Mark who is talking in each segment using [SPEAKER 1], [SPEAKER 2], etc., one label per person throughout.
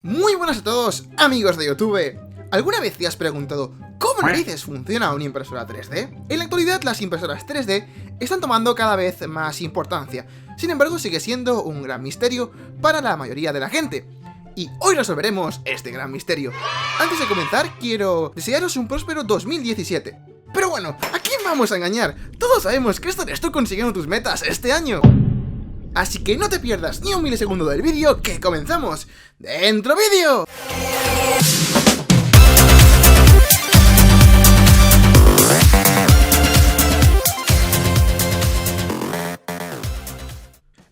[SPEAKER 1] Muy buenas a todos, amigos de YouTube. ¿Alguna vez te has preguntado cómo narices funciona una impresora 3D? En la actualidad las impresoras 3D están tomando cada vez más importancia, sin embargo sigue siendo un gran misterio para la mayoría de la gente. Y hoy resolveremos este gran misterio. Antes de comenzar, quiero desearos un próspero 2017. Pero bueno, ¿a quién vamos a engañar? Todos sabemos que esto eres tú consiguiendo tus metas este año. Así que no te pierdas ni un milisegundo del vídeo, que comenzamos. ¡Dentro vídeo!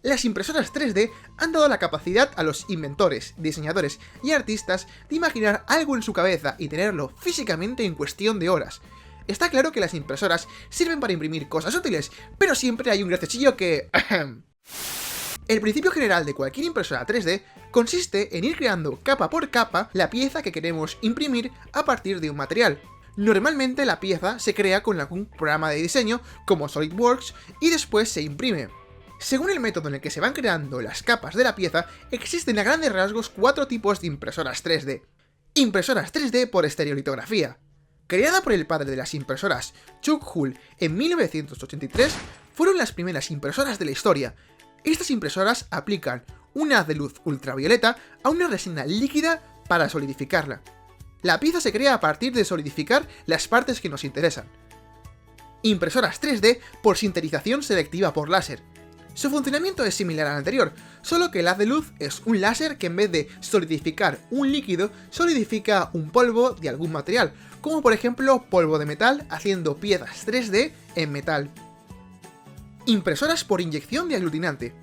[SPEAKER 1] Las impresoras 3D han dado la capacidad a los inventores, diseñadores y artistas de imaginar algo en su cabeza y tenerlo físicamente en cuestión de horas. Está claro que las impresoras sirven para imprimir cosas útiles, pero siempre hay un graciosillo que... El principio general de cualquier impresora 3D consiste en ir creando capa por capa la pieza que queremos imprimir a partir de un material. Normalmente la pieza se crea con algún programa de diseño como SolidWorks y después se imprime. Según el método en el que se van creando las capas de la pieza, existen a grandes rasgos 4 tipos de impresoras 3D. Impresoras 3D por estereolitografía. Creada por el padre de las impresoras, Chuck Hull, en 1983, fueron las primeras impresoras de la historia. Estas impresoras aplican un haz de luz ultravioleta a una resina líquida para solidificarla. La pieza se crea a partir de solidificar las partes que nos interesan. Impresoras 3D por sinterización selectiva por láser. Su funcionamiento es similar al anterior, solo que el haz de luz es un láser que en vez de solidificar un líquido, solidifica un polvo de algún material, como por ejemplo polvo de metal, haciendo piezas 3D en metal. Impresoras por inyección de aglutinante.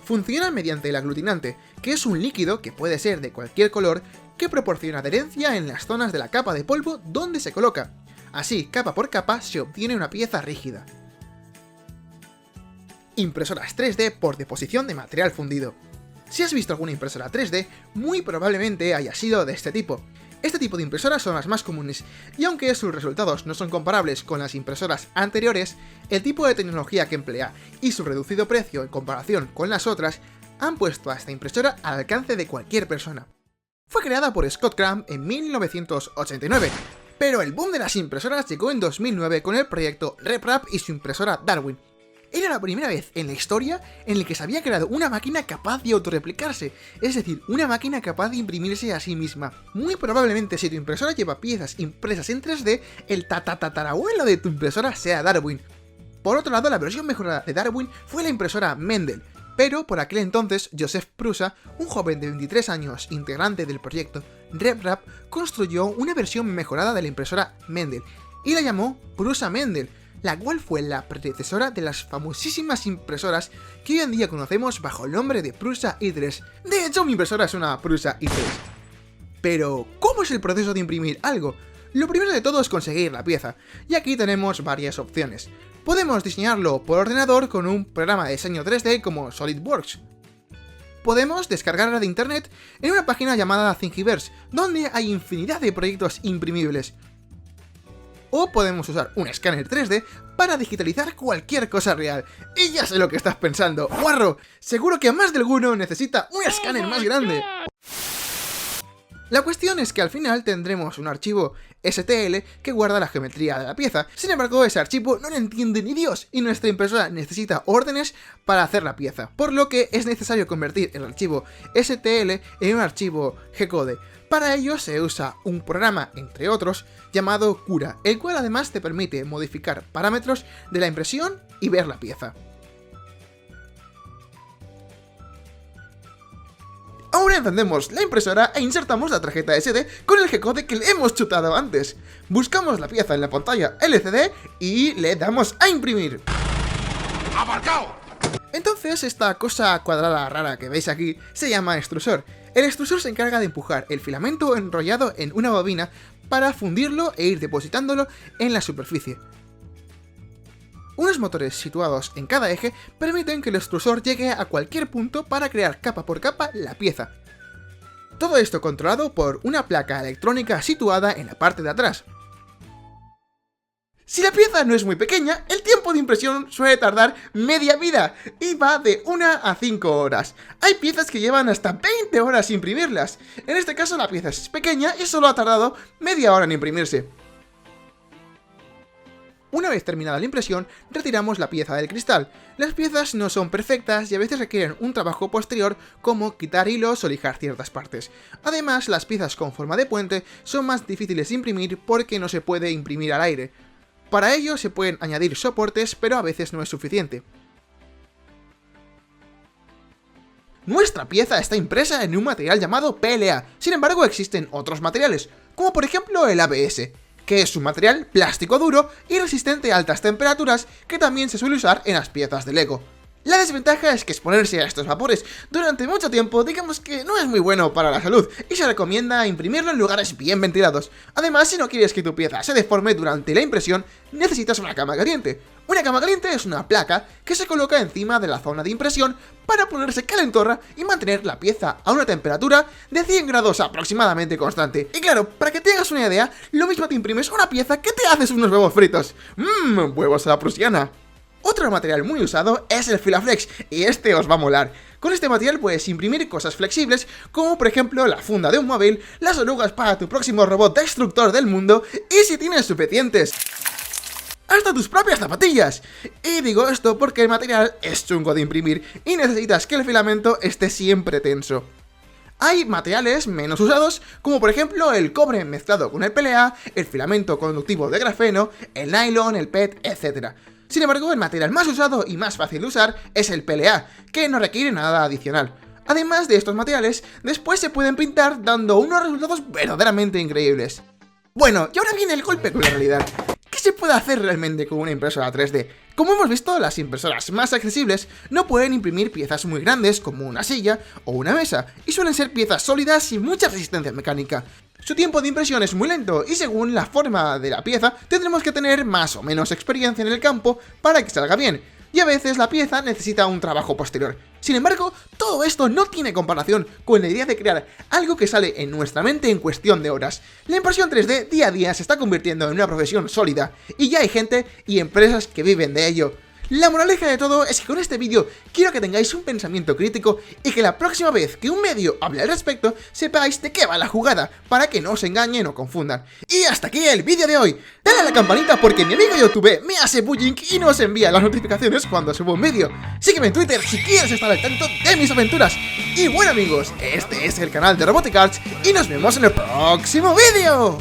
[SPEAKER 1] Funcionan mediante el aglutinante, que es un líquido, que puede ser de cualquier color, que proporciona adherencia en las zonas de la capa de polvo donde se coloca. Así, capa por capa, se obtiene una pieza rígida. Impresoras 3D por deposición de material fundido. Si has visto alguna impresora 3D, muy probablemente haya sido de este tipo. Este tipo de impresoras son las más comunes, y aunque sus resultados no son comparables con las impresoras anteriores, el tipo de tecnología que emplea y su reducido precio en comparación con las otras han puesto a esta impresora al alcance de cualquier persona. Fue creada por Scott Crumb en 1989, pero el boom de las impresoras llegó en 2009 con el proyecto RepRap y su impresora Darwin. Era la primera vez en la historia en la que se había creado una máquina capaz de autorreplicarse, es decir, una máquina capaz de imprimirse a sí misma. Muy probablemente si tu impresora lleva piezas impresas en 3D, el tatarabuelo de tu impresora sea Darwin. Por otro lado, la versión mejorada de Darwin fue la impresora Mendel, pero por aquel entonces Joseph Prusa, un joven de 23 años integrante del proyecto RepRap, construyó una versión mejorada de la impresora Mendel y la llamó Prusa Mendel, la cual fue la predecesora de las famosísimas impresoras que hoy en día conocemos bajo el nombre de Prusa i3. De hecho, mi impresora es una Prusa i3. Pero, ¿cómo es el proceso de imprimir algo? Lo primero de todo es conseguir la pieza, y aquí tenemos varias opciones. Podemos diseñarlo por ordenador con un programa de diseño 3D como SolidWorks. Podemos descargarla de internet en una página llamada Thingiverse, donde hay infinidad de proyectos imprimibles. O podemos usar un escáner 3D para digitalizar cualquier cosa real. Y ya sé lo que estás pensando, ¡guarro! Seguro que más de alguno necesita un escáner más grande. La cuestión es que al final tendremos un archivo STL que guarda la geometría de la pieza. Sin embargo, ese archivo no lo entiende ni Dios y nuestra impresora necesita órdenes para hacer la pieza, por lo que es necesario convertir el archivo STL en un archivo G-code. Para ello se usa un programa, entre otros, llamado Cura, el cual además te permite modificar parámetros de la impresión y ver la pieza. Ahora encendemos la impresora e insertamos la tarjeta SD con el G-code que le hemos chutado antes. Buscamos la pieza en la pantalla LCD y le damos a imprimir. ¡Aparcado! Entonces esta cosa cuadrada rara que veis aquí se llama extrusor. El extrusor se encarga de empujar el filamento enrollado en una bobina para fundirlo e ir depositándolo en la superficie. Unos motores situados en cada eje permiten que el extrusor llegue a cualquier punto para crear capa por capa la pieza. Todo esto controlado por una placa electrónica situada en la parte de atrás. Si la pieza no es muy pequeña, el tiempo de impresión suele tardar media vida y va de 1 a 5 horas. Hay piezas que llevan hasta 20 horas imprimirlas. En este caso la pieza es pequeña y solo ha tardado media hora en imprimirse. Una vez terminada la impresión, retiramos la pieza del cristal. Las piezas no son perfectas y a veces requieren un trabajo posterior como quitar hilos o lijar ciertas partes. Además, las piezas con forma de puente son más difíciles de imprimir porque no se puede imprimir al aire. Para ello se pueden añadir soportes, pero a veces no es suficiente. Nuestra pieza está impresa en un material llamado PLA, sin embargo existen otros materiales, como por ejemplo el ABS, que es un material plástico duro y resistente a altas temperaturas que también se suele usar en las piezas de Lego. La desventaja es que exponerse a estos vapores durante mucho tiempo digamos que no es muy bueno para la salud y se recomienda imprimirlo en lugares bien ventilados. Además, si no quieres que tu pieza se deforme durante la impresión, necesitas una cama caliente. Una cama caliente es una placa que se coloca encima de la zona de impresión para ponerse calentorra y mantener la pieza a una temperatura de 100 grados aproximadamente constante. Y claro, para que te hagas una idea, lo mismo te imprimes una pieza que te haces unos huevos fritos. Huevos a la prusiana. Otro material muy usado es el Filaflex, y este os va a molar. Con este material puedes imprimir cosas flexibles, como por ejemplo la funda de un móvil, las orugas para tu próximo robot destructor del mundo, y si tienes suficientes, hasta tus propias zapatillas. Y digo esto porque el material es chungo de imprimir, y necesitas que el filamento esté siempre tenso. Hay materiales menos usados, como por ejemplo el cobre mezclado con el PLA, el filamento conductivo de grafeno, el nylon, el PET, etc. Sin embargo, el material más usado y más fácil de usar es el PLA, que no requiere nada adicional. Además de estos materiales, después se pueden pintar dando unos resultados verdaderamente increíbles. Bueno, y ahora viene el golpe con la realidad. ¿Qué se puede hacer realmente con una impresora 3D? Como hemos visto, las impresoras más accesibles no pueden imprimir piezas muy grandes como una silla o una mesa, y suelen ser piezas sólidas y mucha resistencia mecánica. Su tiempo de impresión es muy lento y según la forma de la pieza tendremos que tener más o menos experiencia en el campo para que salga bien, y a veces la pieza necesita un trabajo posterior. Sin embargo, todo esto no tiene comparación con la idea de crear algo que sale en nuestra mente en cuestión de horas. La impresión 3D día a día se está convirtiendo en una profesión sólida, y ya hay gente y empresas que viven de ello. La moraleja de todo es que con este vídeo quiero que tengáis un pensamiento crítico y que la próxima vez que un medio hable al respecto sepáis de qué va la jugada, para que no os engañen o confundan. Y hasta aquí el vídeo de hoy. Dale a la campanita porque mi amigo YouTube me hace bullying y nos envía las notificaciones cuando subo un vídeo. Sígueme en Twitter si quieres estar al tanto de mis aventuras. Y bueno amigos, este es el canal de Robotic Arts y nos vemos en el próximo vídeo.